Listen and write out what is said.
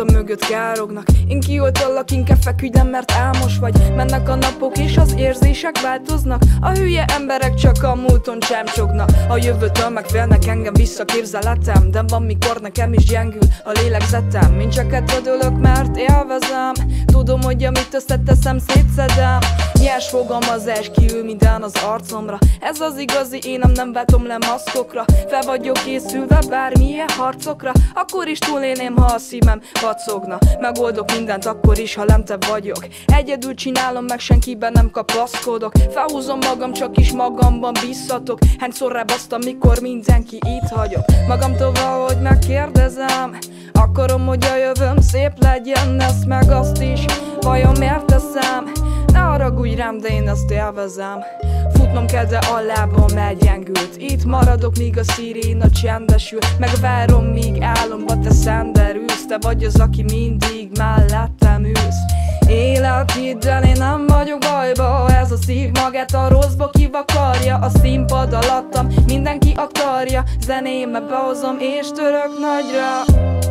hátam mögött kárognak. Én kioltallak, inkább feküdj, nem mert álmos vagy. Mennek a napok és az érzések változnak. A hülye emberek csak a múlton csámcsognak. A jövőtől megfélnek, engem visszaképzeletem. De van mikor nekem is gyengül a lélegzetem. Én csak etvedölök, mert élvezem. Tudom, hogy amit összeteszem, szétszedem. Nyers fogam az esküvő minden az arcomra. Ez az igazi énem, nem váltom le maszkokra. Fel vagyok készülve bármilyen harcokra. Akkor is túlélném, ha a szívem vacogna. Megoldok mindent akkor is, ha lentebb vagyok. Egyedül csinálom, meg senkiben nem kapaszkodok. Felhúzom magam, csak is magamban bízhatok. Hányszor rábasztam, mikor mindenki itt hagyok. Magamtól valahogy megkérdezem, akarom, hogy a jövőm szép legyen, ezt meg azt is. Vajon miért teszem? Ne haragudj rám, de én ezt élvezem. Futnom kell, de a lábam elgyengült. Itt maradok, míg a sziréna csendesül. Megvárom, míg álomba te szenderülsz. Te vagy az, aki mindig mellettem ülsz. Élet, hidd el, én nem vagyok bajba. Ez a szív magát a rosszba kivakarja. A színpad alattam mindenki akarja. Zenémbe behozom és török nagyra.